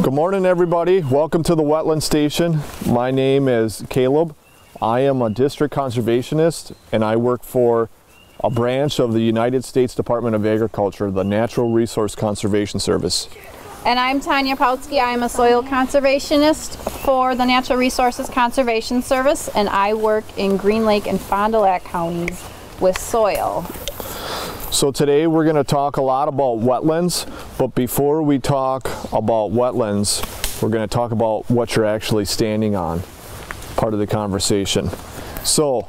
Good morning, everybody. Welcome to the Wetland Station. My name is Caleb. I am a district conservationist and I work for a branch of the United States Department of Agriculture, the Natural Resource Conservation Service. And I'm Tanya Pautsky. I'm a soil conservationist for the Natural Resources Conservation Service, and I work in Green Lake and Fond du Lac counties with soil. So today we're going to talk a lot about wetlands, but before we talk about wetlands, we're going to talk about what you're actually standing on, part of the conversation. So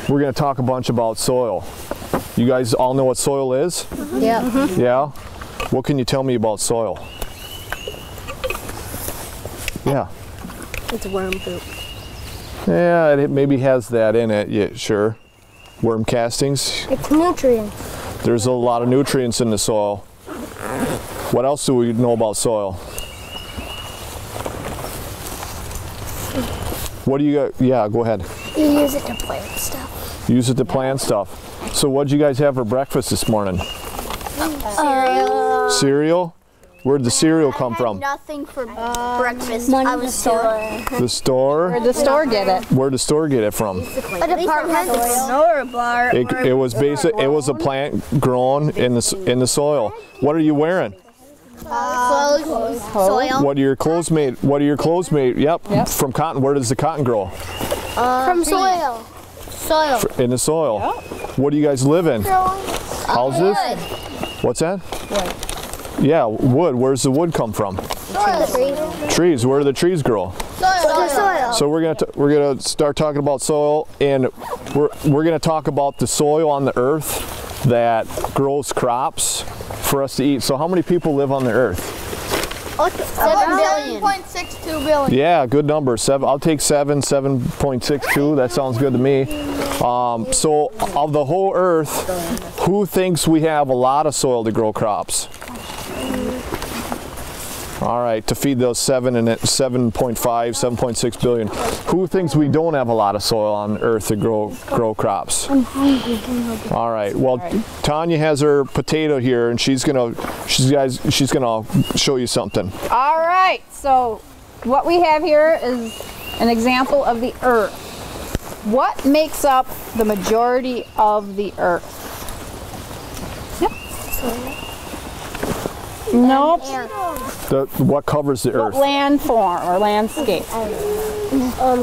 we're going to talk a bunch about soil. You guys all know what soil is? Yeah. Mm-hmm. Yeah? What can you tell me about soil? Yeah. It's worm poop. Yeah, it maybe has that in it, yeah, sure. Worm castings. It's nutrients. There's a lot of nutrients in the soil. What else do we know about soil? What do you got? Yeah, go ahead. You use it to plant stuff. Use it to plant stuff. So what did you guys have for breakfast this morning? Cereal. Cereal? Where'd the cereal come from? Nothing for breakfast. I was store. The store? Where'd the store get it? Where'd the store get it from? A department store. It was basic. It was a plant grown in the soil. What are you wearing? Soil. What are your clothes made? What are your clothes made? Yep. From cotton. Where does the cotton grow? From soil. Soil. In the soil. Yep. What do you guys live in? Houses? What's that? Wood. Yeah, wood. Where's the wood come from? Trees. Where do the trees grow? Soil. So we're gonna start talking about soil, and we're gonna talk about the soil on the earth that grows crops for us to eat. So how many people live on the earth? 7.62 billion. Yeah, good number. I'll take 7.62. That sounds good to me. So of the whole earth, who thinks we have a lot of soil to grow crops? All right, to feed those 7.5, 7.6 billion. Who thinks we don't have a lot of soil on earth to grow crops? All right. Well, Tanya has her potato here, and she's gonna show you something. All right, so what we have here is an example of the earth. What makes up the majority of the earth? Yep. Nope. What covers the earth? What landform or landscape?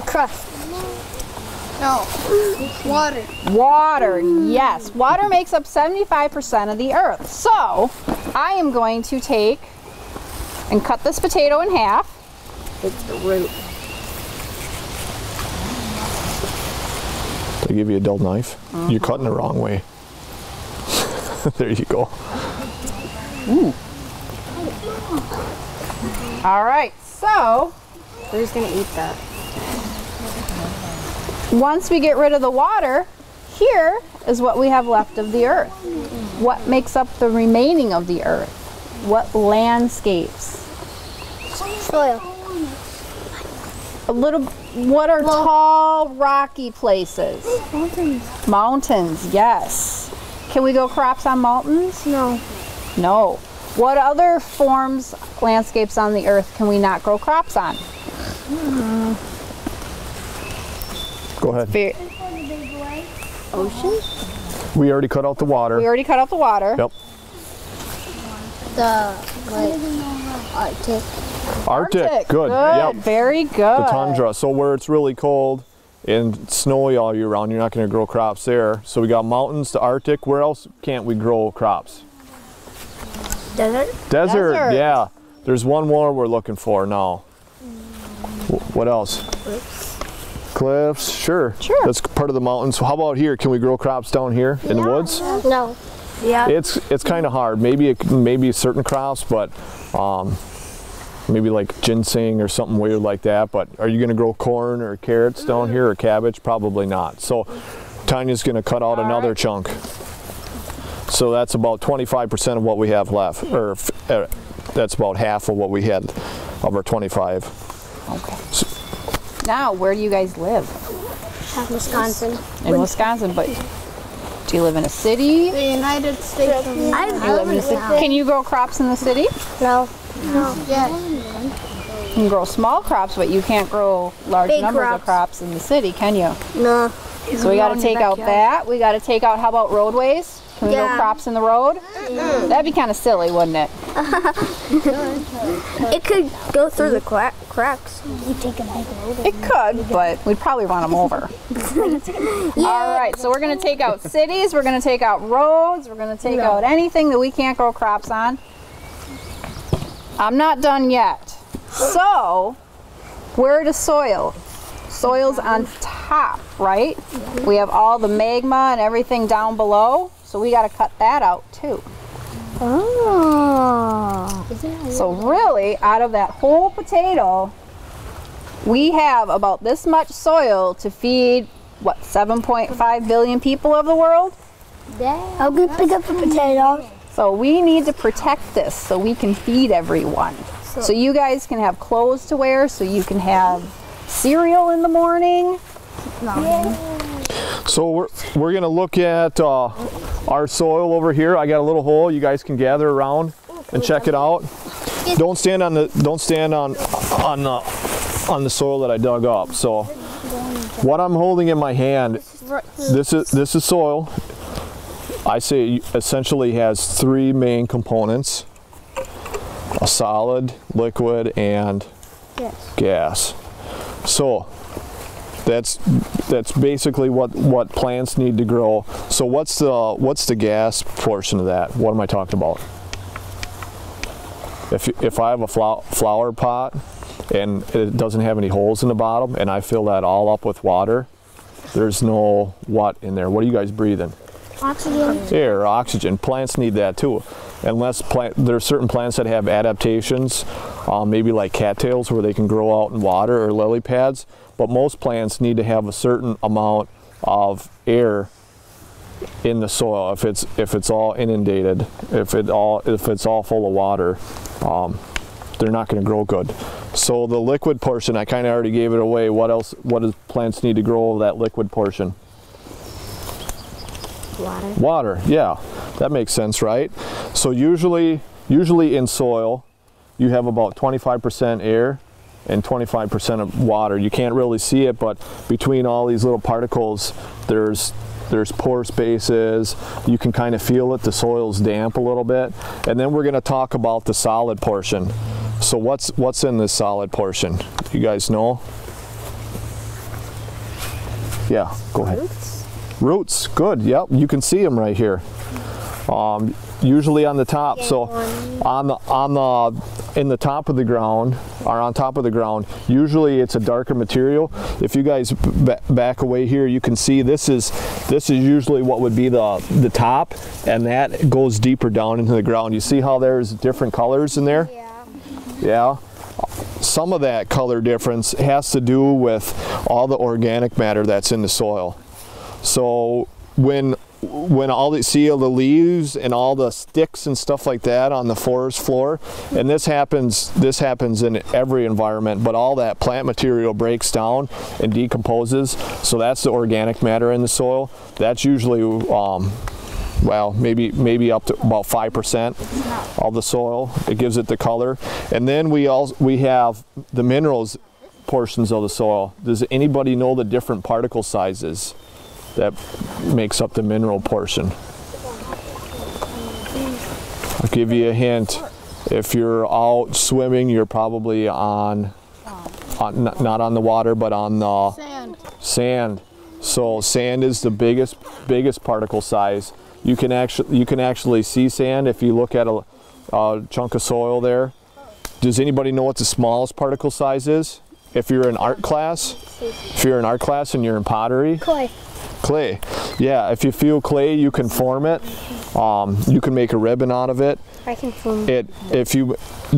Crust. No. Water. Water, yes. Water makes up 75% of the earth. So, I am going to take and cut this potato in half. It's the root. They give you a dull knife. You're cutting the wrong way. There you go. Ooh. All right, so Who's gonna eat that? once we get rid of the water, here is what we have left of the earth. What makes up the remaining of the earth? What landscapes? Soil. What are tall, rocky places? Mountains. Mountains, yes. Can we grow crops on mountains? No. No. What other forms, landscapes on the earth can we not grow crops on? Go ahead. Ocean. We already cut out the water. We already cut out the water. Yep. The Arctic. Arctic. Good. Good. Yep. Very good. The tundra. So where it's really cold and snowy all year round, you're not going to grow crops there. So we got mountains, the Arctic. Where else can't we grow crops? Desert. Desert. Yeah. There's one more we're looking for now. What else? Cliffs. Sure. Sure. That's part of the mountains. So how about here? Can we grow crops down here in the woods? No. Yeah. It's kind of hard. Maybe certain crops, but maybe like ginseng or something weird like that. But are you going to grow corn or carrots down here or cabbage? Probably not. So Tanya's going to cut out another chunk. So that's about 25% of what we have left, or that's about half of what we had of our 25. Okay. Now, where do you guys live? Wisconsin. In Wisconsin, but do you live in a city? The United States of America. I live in a city. Can you grow crops in the city? No. Yes. You can grow small crops, but you can't grow large Big numbers crops. of crops in the city, can you? No. So we got to take out that. We got to take out, how about roadways? Can we grow Yeah. crops in the road? That'd be kind of silly, wouldn't it? It could go through the cracks. You take a big load. It could, but we'd probably run them over. All right, so we're going to take out cities, we're going to take out roads, we're going to take out anything that we can't grow crops on. I'm not done yet. So, where does soil? Soil's on top, right? We have all the magma and everything down below, so we got to cut that out too. Oh. So really, out of that whole potato, we have about this much soil to feed, what, 7.5 billion people of the world? I'll go pick up the potatoes. So we need to protect this so we can feed everyone. So you guys can have clothes to wear, so you can have cereal in the morning. So we're gonna look at our soil over here. I got a little hole. You guys can gather around and check it out. Don't stand on the soil that I dug up. So what I'm holding in my hand, this is soil. I say it essentially has three main components: a solid, liquid, and gas. So that's basically what plants need to grow. So what's the gas portion of that? What am I talking about? If I have a flower pot and it doesn't have any holes in the bottom and I fill that all up with water, there's no what in there. What are you guys breathing? Oxygen. Air, oxygen. Plants need that too. Unless there are certain plants that have adaptations, maybe like cattails where they can grow out in water, or lily pads. But most plants need to have a certain amount of air in the soil. If it's all inundated, if it's all full of water, they're not going to grow good. So the liquid portion, I kind of already gave it away. What else? What does plants need to grow that liquid portion? Water. Water, yeah, that makes sense, right? So usually in soil, you have about 25% air and 25% of water. You can't really see it, but between all these little particles, there's pore spaces. You can kind of feel it. The soil's damp a little bit. And then we're going to talk about the solid portion. So what's in this solid portion? You guys know? Yeah, go ahead. Roots, good. Yep, you can see them right here. Usually on the top. So in the top of the ground, or on top of the ground, usually it's a darker material. If you guys back away here, you can see this is usually what would be the top, and that goes deeper down into the ground. You see how there's different colors in there? Yeah. Some of that color difference has to do with all the organic matter that's in the soil. So when all the leaves and all the sticks and stuff like that on the forest floor, and this happens in every environment, but all that plant material breaks down and decomposes. So that's the organic matter in the soil. That's usually well, maybe up to about 5% of the soil. It gives it the color. And then we have the minerals portions of the soil. Does anybody know the different particle sizes that makes up the mineral portion? I'll give you a hint. If you're out swimming, you're probably on not on the water, but on the sand. So sand is the biggest particle size. You can actually see sand if you look at a chunk of soil there. Does anybody know what the smallest particle size is? If you're in art class, and you're in pottery. Clay. Yeah, if you feel clay, you can form it. You can make a ribbon out of it. I can form it. If you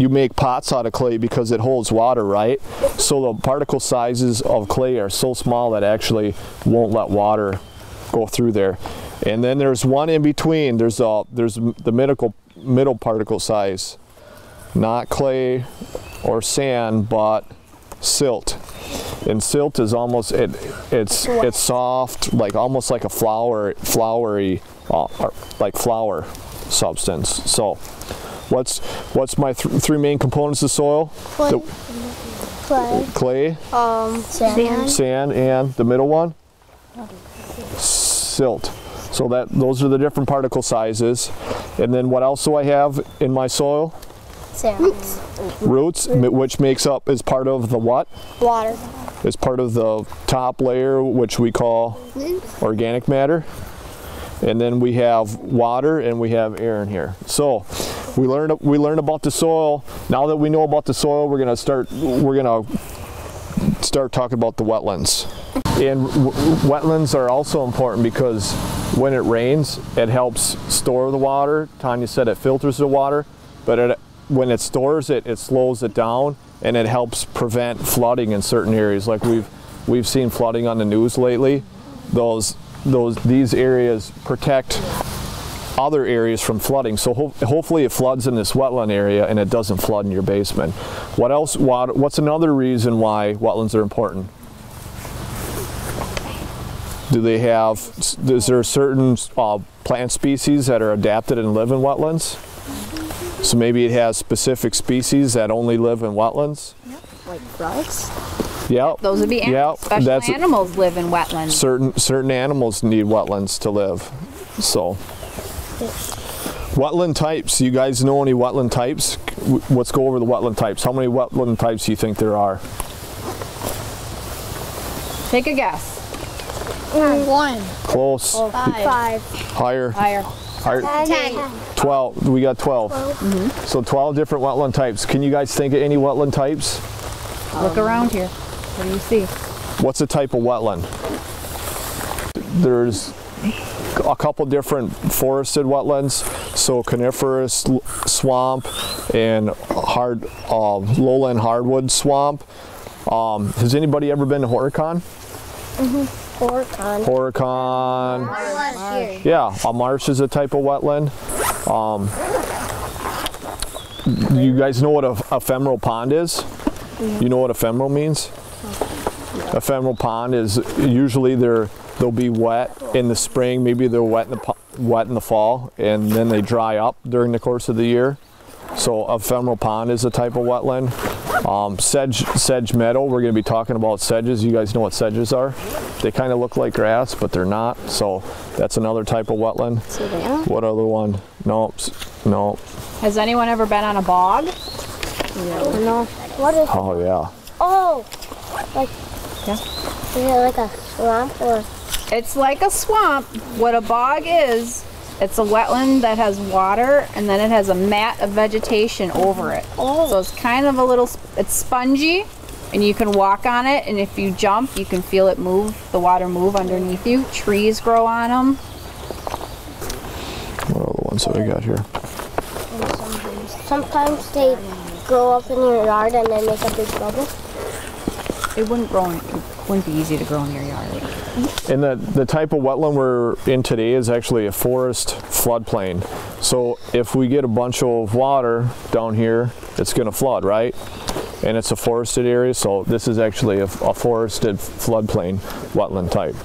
make pots out of clay because it holds water, right? So the particle sizes of clay are so small that actually won't let water go through there. And then there's one in between. There's the middle particle size, not clay or sand, but silt. And silt is almost it's soft, like almost like a flowery like flour substance. So What's my three main components of soil? Clay, sand, and the middle one? Silt. So those are the different particle sizes. And then what else do I have in my soil? Roots, which makes up is part of the what? Water. Is part of the top layer, which we call organic matter. And then we have water and we have air in here. So we learned about the soil. Now that we know about the soil, we're gonna start talking about the wetlands. And wetlands are also important because when it rains, it helps store the water. Tanya said it filters the water, but when it stores it, it slows it down, and it helps prevent flooding in certain areas. Like we've seen flooding on the news lately. These areas protect other areas from flooding. So hopefully it floods in this wetland area and it doesn't flood in your basement. What else? What's another reason why wetlands are important? Is there certain plant species that are adapted and live in wetlands? So maybe it has specific species that only live in wetlands? Like frogs? Yeah. Those would be animals. Special animals live in wetlands. Certain animals need wetlands to live. So, wetland types. You guys know any wetland types? Let's go over the wetland types. How many wetland types do you think there are? Take a guess. 1. Close. 5. Higher. Higher. 10. 12. We got 12. So 12 different wetland types. Can you guys think of any wetland types? Look around here. What do you see? What's a type of wetland? There's a couple different forested wetlands. So coniferous swamp and lowland hardwood swamp. Has anybody ever been to Horicon? Horicon. Yeah, a marsh is a type of wetland. You guys know what a ephemeral pond is? You know what ephemeral means? Ephemeral pond is usually they'll be wet in the spring, maybe they're wet in the fall, and then they dry up during the course of the year. So ephemeral pond is a type of wetland. Sedge meadow, we're going to be talking about sedges. You guys know what sedges are? They kind of look like grass, but they're not. So that's another type of wetland. What other one? Nope. Has anyone ever been on a bog? No. What is? Oh yeah. Oh, Yeah. Is it like a swamp or? It's like a swamp. What a bog is, it's a wetland that has water and then it has a mat of vegetation over it. Oh. So it's kind of it's spongy and you can walk on it, and if you jump you can feel it move, the water move underneath you. Trees grow on them. What are the ones that we got here? Sometimes they grow up in your yard and then make a big bubble. It wouldn't be easy to grow in your yard. And the type of wetland we're in today is actually a forest floodplain. So if we get a bunch of water down here, it's going to flood, right? And it's a forested area, so this is actually a forested floodplain wetland type.